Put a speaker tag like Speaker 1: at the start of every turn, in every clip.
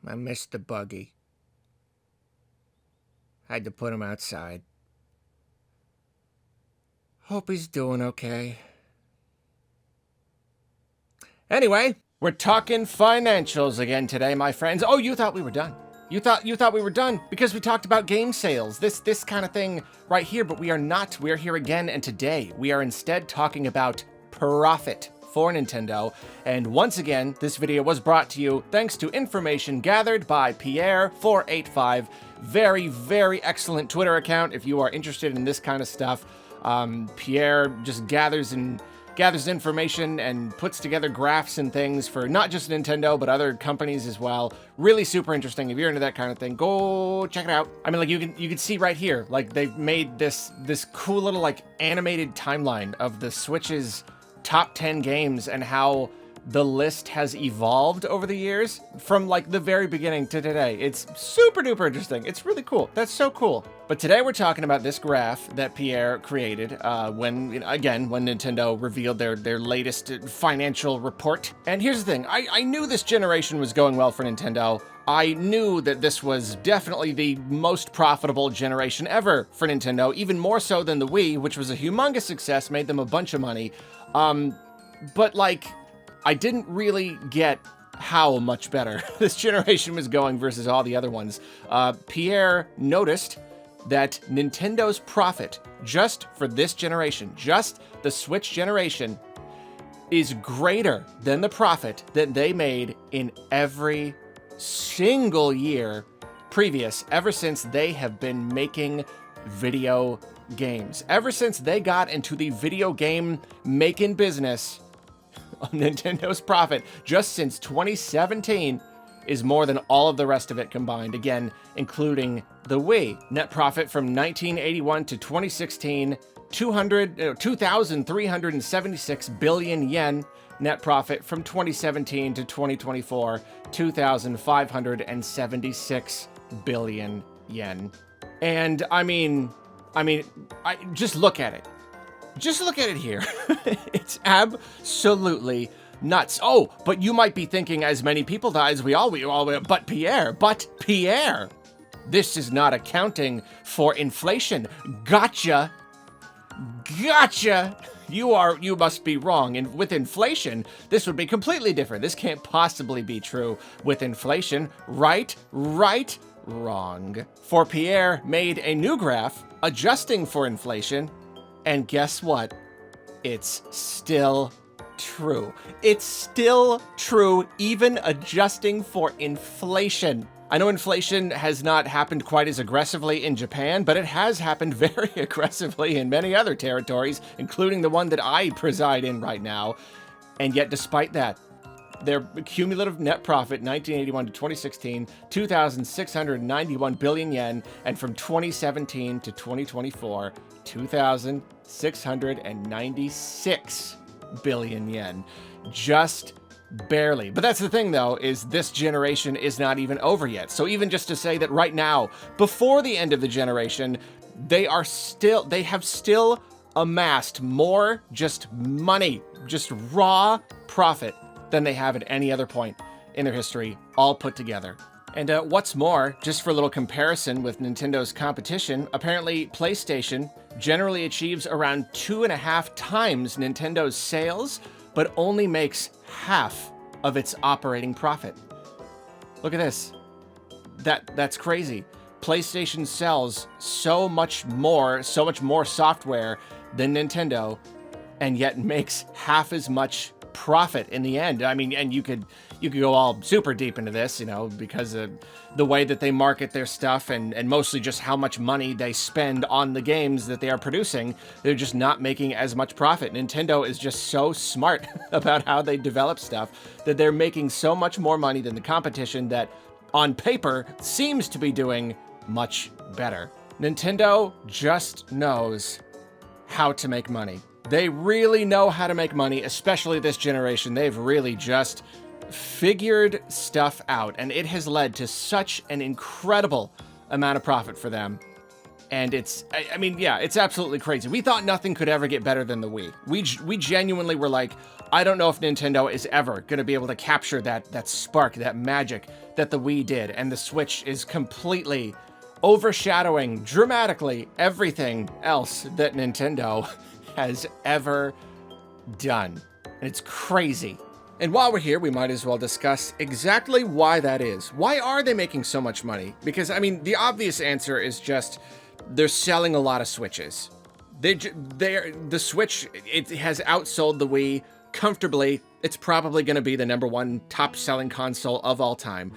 Speaker 1: I missed the buggy. Had to put him outside. Hope he's doing okay. Anyway, we're talking financials again today, my friends. Oh, you thought we were done. You thought we were done because we talked about game sales, this kind of thing right here, but we are not. We're here again, and today we are instead talking about profit for Nintendo. And once again, this video was brought to you thanks to information gathered by Pierre485. Very, very excellent Twitter account if you are interested in this kind of stuff. Pierre just gathers information and puts together graphs and things for not just Nintendo, but other companies as well. Really super interesting. If you're into that kind of thing, go check it out. I mean, like you can see right here, like they've made this cool little like animated timeline of the Switch's top 10 games and how the list has evolved over the years from like the very beginning to today. It's super duper interesting. It's really cool. That's so cool. But today we're talking about this graph that Pierre created when Nintendo revealed their latest financial report. And here's the thing, I knew this generation was going well for Nintendo. I knew that this was definitely the most profitable generation ever for Nintendo, even more so than the Wii, which was a humongous success, made them a bunch of money. But like, I didn't really get how much better this generation was going versus all the other ones. Pierre noticed that Nintendo's profit just for this generation, just the Switch generation, is greater than the profit that they made in every single year previous, ever since they have been making video games. Ever since they got into the video game making business, Nintendo's profit just since 2017 is more than all of the rest of it combined, again, including the Wii. Net profit from 1981 to 2016, 2,376 billion yen. Net profit from 2017 to 2024, 2,576 billion yen. And I mean, just look at it. Just look at it here. It's absolutely nuts. Oh, but you might be thinking, as many people die, as we all, but Pierre, this is not accounting for inflation. Gotcha. You must be wrong. And with inflation, this would be completely different. This can't possibly be true with inflation. Right, wrong. For Pierre made a new graph adjusting for inflation. And guess what? It's still true. It's still true, even adjusting for inflation. I know inflation has not happened quite as aggressively in Japan, but it has happened very aggressively in many other territories, including the one that I preside in right now. And yet, despite that, their cumulative net profit, 1981 to 2016, 2,691 billion yen, and from 2017 to 2024, 2,696 billion yen. Just barely. But that's the thing, though, is this generation is not even over yet. So even just to say that right now, before the end of the generation, they have still amassed more just money, just raw profit than they have at any other point in their history, all put together. And what's more, just for a little comparison with Nintendo's competition, apparently PlayStation generally achieves around 2.5 times Nintendo's sales, but only makes half of its operating profit. Look at this. That's crazy. PlayStation sells so much more software than Nintendo, and yet makes half as much profit in the end. I mean, and you could go all super deep into this, because of the way that they market their stuff and mostly just how much money they spend on the games that they are producing. They're just not making as much profit. Nintendo is just so smart about how they develop stuff that they're making so much more money than the competition that on paper seems to be doing much better. Nintendo just knows how to make money. They really know how to make money, especially this generation. They've really just figured stuff out, and it has led to such an incredible amount of profit for them. And I mean, yeah, it's absolutely crazy. We thought nothing could ever get better than the Wii. We genuinely were like, I don't know if Nintendo is ever going to be able to capture that spark, that magic that the Wii did. And the Switch is completely overshadowing dramatically everything else that Nintendo has ever done. And it's crazy. And while we're here, we might as well discuss exactly why that is. Why are they making so much money? Because, I mean, the obvious answer is just they're selling a lot of Switches. The Switch, it has outsold the Wii comfortably. It's probably going to be the #1 top-selling console of all time.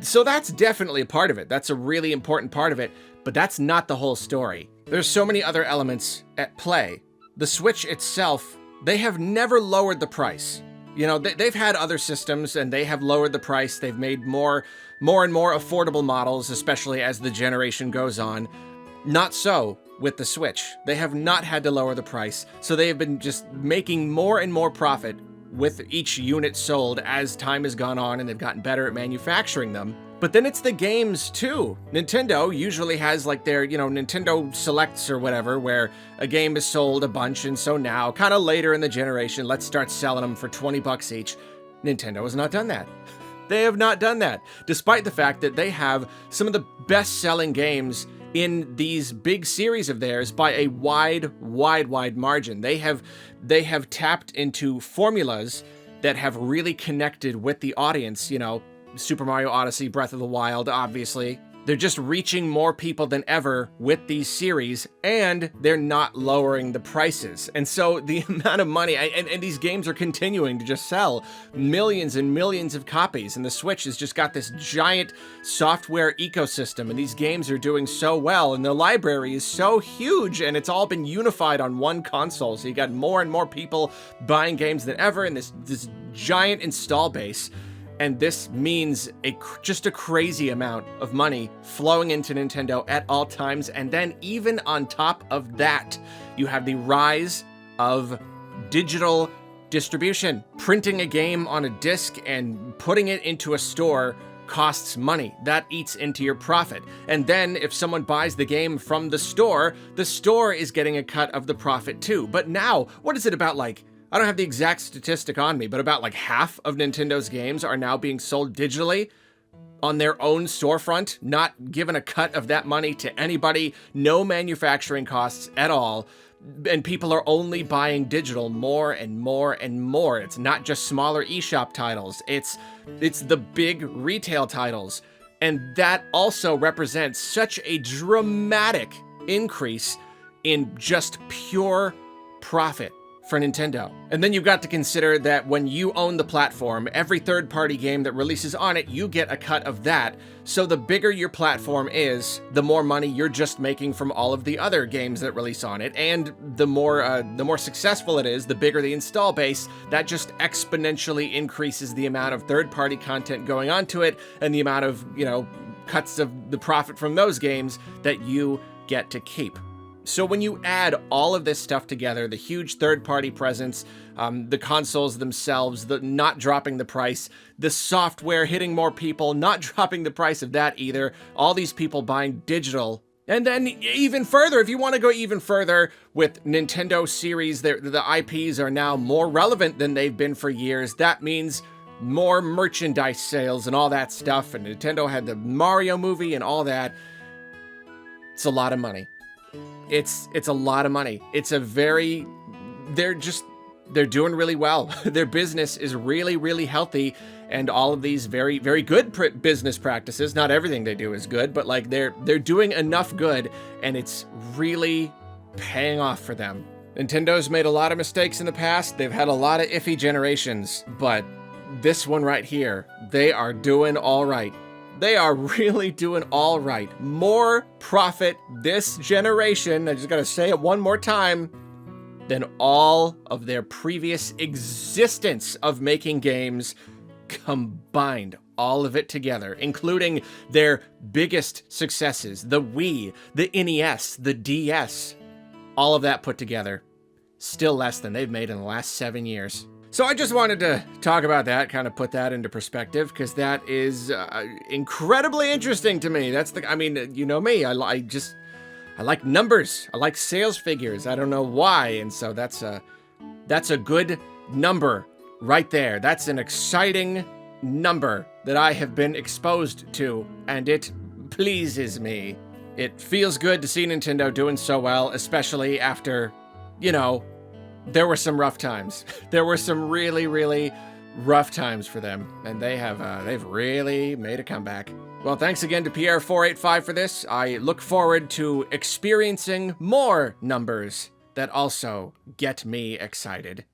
Speaker 1: So that's definitely a part of it. That's a really important part of it, but that's not the whole story. There's so many other elements at play. The Switch itself, they have never lowered the price. You know, they've had other systems and they have lowered the price. They've made more and more affordable models, especially as the generation goes on. Not so with the Switch. They have not had to lower the price, so they have been just making more and more profit with each unit sold as time has gone on, and they've gotten better at manufacturing them. But then it's the games too. Nintendo usually has like their, Nintendo Selects or whatever, where a game is sold a bunch, and so now, kind of later in the generation, let's start selling them for 20 bucks each. Nintendo has not done that. They have not done that, despite the fact that they have some of the best-selling games in these big series of theirs by a wide margin. They have tapped into formulas that have really connected with the audience, Super Mario Odyssey, Breath of the Wild, obviously. They're just reaching more people than ever with these series, and they're not lowering the prices. And so the amount of money, and these games are continuing to just sell millions and millions of copies, and the Switch has just got this giant software ecosystem, and these games are doing so well, and the library is so huge, and it's all been unified on one console, so you got more and more people buying games than ever, and this giant install base. And this means just a crazy amount of money flowing into Nintendo at all times. And then even on top of that, you have the rise of digital distribution. Printing a game on a disc and putting it into a store costs money. That eats into your profit. And then if someone buys the game from the store is getting a cut of the profit too. But now, what is it about, like, I don't have the exact statistic on me, but about like half of Nintendo's games are now being sold digitally on their own storefront, not given a cut of that money to anybody, no manufacturing costs at all. And people are only buying digital more and more and more. It's not just smaller eShop titles. It's the big retail titles. And that also represents such a dramatic increase in just pure profit for Nintendo. And then you've got to consider that when you own the platform, every third-party game that releases on it, you get a cut of that. So the bigger your platform is, the more money you're just making from all of the other games that release on it. And the more successful it is, the bigger the install base, that just exponentially increases the amount of third-party content going onto it and the amount of, cuts of the profit from those games that you get to keep. So when you add all of this stuff together, the huge third-party presence, the consoles themselves, the not dropping the price, the software hitting more people, not dropping the price of that either, all these people buying digital. And then even further, if you want to go even further with Nintendo series, the IPs are now more relevant than they've been for years. That means more merchandise sales and all that stuff. And Nintendo had the Mario movie and all that. It's a lot of money. It's a lot of money. They're doing really well. Their business is really, really healthy, and all of these very, very good business practices. Not everything they do is good, but like they're doing enough good, and it's really paying off for them. Nintendo's made a lot of mistakes in the past. They've had a lot of iffy generations, but this one right here, they are doing all right. They are really doing all right. More profit this generation, I just gotta say it one more time, than all of their previous existence of making games combined. All of it together, including their biggest successes, the Wii, the NES, the DS, all of that put together. Still less than they've made in the last 7 years. So I just wanted to talk about that, kind of put that into perspective, because that is incredibly interesting to me. You know me, I like numbers. I like sales figures. I don't know why, and so that's a good number right there. That's an exciting number that I have been exposed to, and it pleases me. It feels good to see Nintendo doing so well, especially after, you know, there were some rough times. There were some really, really rough times for them, and they've really made a comeback. Well, thanks again to Pierre485 for this. I look forward to experiencing more numbers that also get me excited.